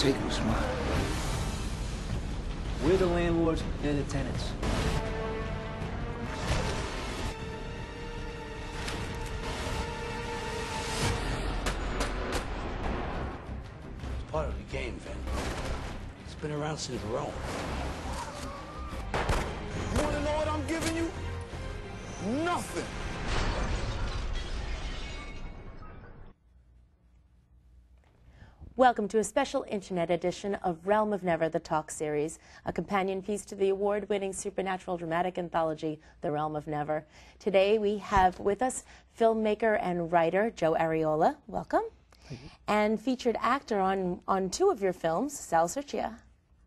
take them smart. We're the landlords, they're the tenants. It's part of the game, Vin. It's been around since Rome. You wanna know what I'm giving you? Nothing. Welcome to a special internet edition of Realm of Never, the Talk Series, a companion piece to the award-winning supernatural dramatic anthology, The Realm of Never. Today we have with us filmmaker and writer Joe Ariola, welcome, and featured actor on two of your films, Sal Sirchia.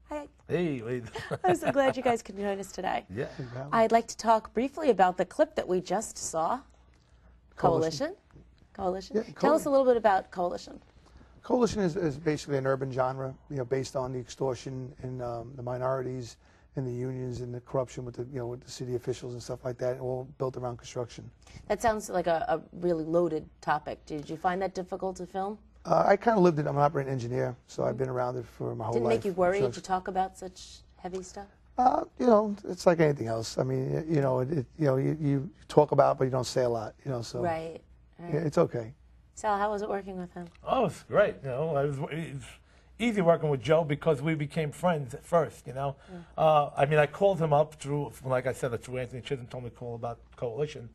Hi. Hey, wait. I'm so glad you guys could join us today. Yeah. I'd like to talk briefly about the clip that we just saw, Coalition. Yeah, Tell us a little bit about Coalition. Coalition is basically an urban genre, based on the extortion and the minorities and the unions and the corruption with the, with the city officials and stuff like that, all built around construction. That sounds like a really loaded topic. Did you find that difficult to film? I kind of lived it. I'm an operating engineer, so I've been around it for my whole life. Didn't make you worried to talk about such heavy stuff? It's like anything else. I mean, you talk about, but you don't say a lot, so. Right. Yeah, it's okay. Sal, how was it working with him? Oh, it's great. It was easy working with Joe because we became friends at first. Yeah. I mean, I called him up through, like I said, through Anthony Chisholm told me to call about Coalition,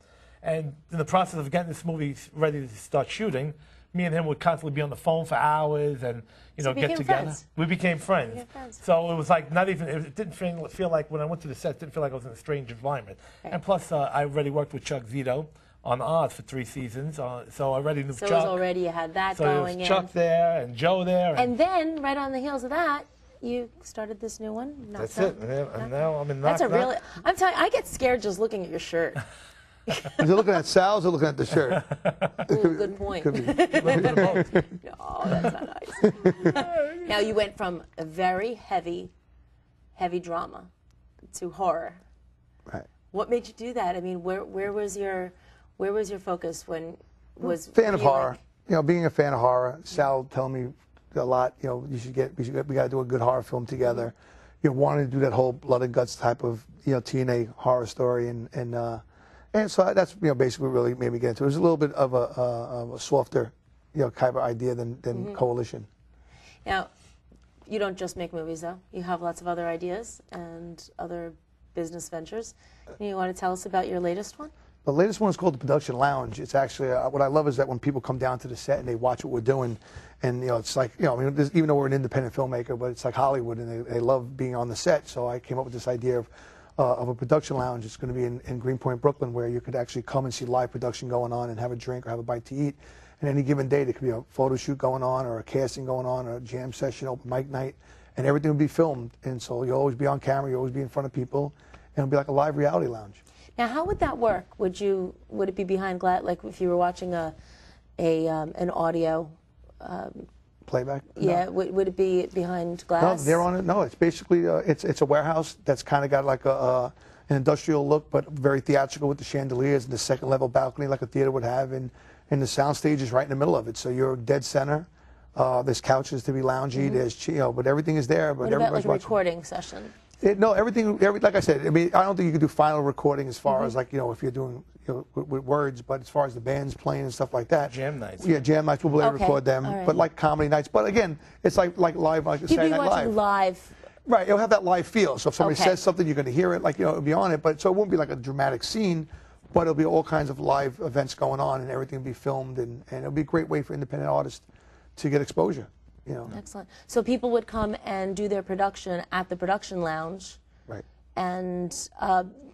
and in the process of getting this movie ready to start shooting, me and him would constantly be on the phone for hours, and get together. Friends. We became friends. So it was like not even. It didn't feel like when I went to the set, it didn't feel like I was in a strange environment. Right. And plus, I already worked with Chuck Zito on Oz for 3 seasons, so I already knew Chuck. So already you had that going in. So Chuck there and Joe there. And then, right on the heels of that, you started this new one. That's it. And now I'm in That's really. I'm telling you, I get scared just looking at your shirt. Is it looking at Sal's or looking at the shirt? Ooh, good point. Could be. No, that's not nice. Now you went from a very heavy drama to horror. Right. What made you do that? I mean, where was your focus when was fan of horror? Being a fan of horror. Sal telling me a lot. We got to do a good horror film together. Wanting to do that whole blood and guts type of TNA horror story, and so that's basically what really made me get into it. It was a little bit of a softer kind of idea than Coalition. Now, you don't just make movies though. You have lots of other ideas and other business ventures. You want to tell us about your latest one? The latest one is called the Production Lounge. It's actually what I love is that when people come down to the set and they watch what we're doing, and it's like even though we're an independent filmmaker, but it's like Hollywood, and they love being on the set. So I came up with this idea of a production lounge. It's going to be in Greenpoint, Brooklyn, where you could actually come and see live production going on and have a drink or have a bite to eat. And any given day, there could be a photo shoot going on or a casting going on or a jam session, open mic night, and everything would be filmed. And so you'll always be on camera, you'll always be in front of people, and it'll be like a live reality lounge. Now, how would that work? Would it be behind glass, like if you were watching an audio playback? Yeah, no. would it be behind glass? No, they're on it. No, it's basically it's a warehouse that's kind of got like an industrial look, but very theatrical with the chandeliers and the second level balcony like a theater would have, and the sound stage is right in the middle of it. So you're dead center. There's couches to be loungy. There's but everything is there. But what about like a watching. Recording session? No, everything. Like I said, I mean, I don't think you could do final recording as far as like if you're doing with words, but as far as the bands playing and stuff like that. Jam nights. Yeah, jam nights. We'll be able to record them, but like comedy nights. But again, it's like live, like Saturday Night Live. You'd be watching live. Right, it'll have that live feel. So if somebody says something, you're going to hear it. Like it'll be on it, but so it won't be like a dramatic scene, but it'll be all kinds of live events going on, and everything will be filmed, and it'll be a great way for independent artists to get exposure. Excellent. So people would come and do their production at the production lounge. Right. And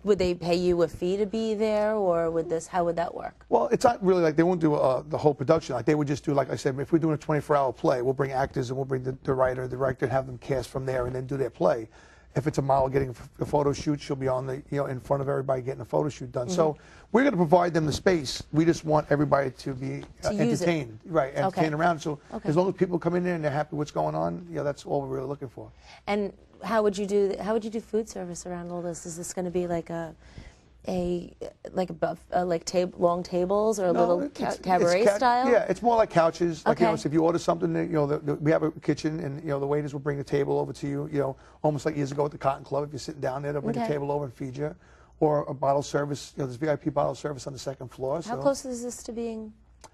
would they pay you a fee to be there, or how would that work? Well, it's not really like they won't do the whole production. Like they would just do, like I said, if we're doing a 24-hour play, we'll bring actors and we'll bring the writer, the director, and have them cast from there and then do their play. If it's a model getting a photo shoot, she'll be on in front of everybody getting a photo shoot done. So we're going to provide them the space. We just want everybody to be entertained, right? Entertained around. So as long as people come in there and they're happy with what's going on, that's all we're really looking for. And how would you do food service around all this? Is this going to be like long tables or a No, little cabaret style? Yeah, it's more like couches. Like, Okay. so if you order something, we have a kitchen, and the waiters will bring the table over to you. Almost like years ago at the Cotton Club. If you're sitting down there, they'll bring a table over and feed you, or a bottle service. There's VIP bottle service on the second floor. How close is this to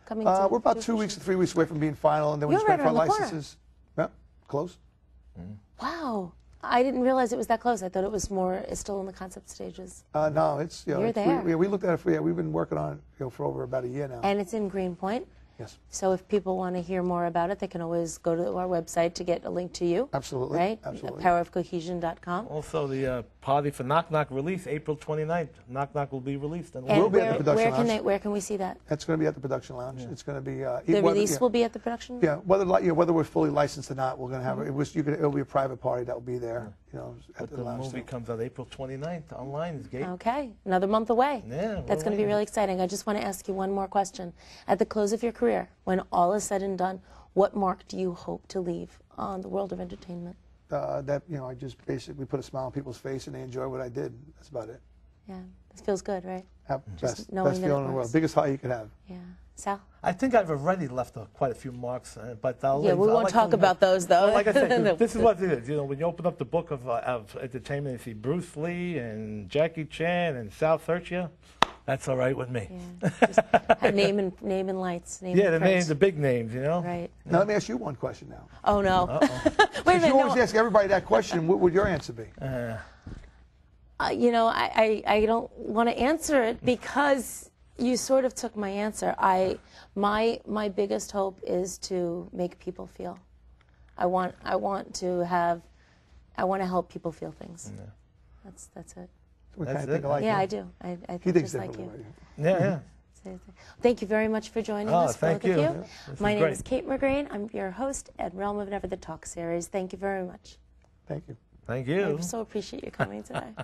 coming to? We're about 2 weeks to 3 weeks away from being final, and then we You're just wait right for our around the corner. licenses. Yeah, close. Wow. I didn't realize it was that close. I thought it was it's still in the concept stages. No, it's You're there. We looked at it we've been working on it for over about a year now. And it's in Greenpoint. Yes. So if people want to hear more about it, they can always go to our website to get a link to you. Absolutely. Right? Absolutely. Powerofcohesion.com. Also, the party for Knock Knock release, April 29th. Knock Knock will be released. And We'll be at the production lounge. Where can we see that? That's going to be at the production lounge. Yeah. It's going to be The release will be at the production. Yeah, whether we're fully licensed or not, we're going to have it'll be a private party that will be there. At But the the lounge. movie comes out April 29th online. Gate. Okay, another month away. Yeah, That's going to be really exciting. I just want to ask you one more question. At the close of your career, when all is said and done, what mark do you hope to leave on the world of entertainment? That I just basically put a smile on people's face and they enjoy what I did. That's about it. Yeah, it feels good, right? Best knowing that it feeling in the world. works. Biggest high you could have. Yeah. Sal? I think I've already left quite a few marks, but Yeah, we won't talk about those, though. Well, like I said, this is what it is. When you open up the book of entertainment, you see Bruce Lee and Jackie Chan and Sal Sirchia. That's all right with me. Yeah. Just name and lights. The big names, Right. Now let me ask you one question now. Oh, no. Wait a Because minute. you always ask everybody that question. What would your answer be? I don't want to answer it because you sort of took my answer. My biggest hope is to make people feel. I want to help people feel things. Yeah. That's it. We That's kind of think it. alike. Yeah, huh? I do. I He think thinks just like differently. you. Right? Yeah. Thank you very much for joining us, Thank both of you. you. Yeah, this My is name great. is Cate Magrane. I'm your host at Realm of Never, the Talk series. Thank you very much. Thank you. Thank you. I so appreciate you coming today.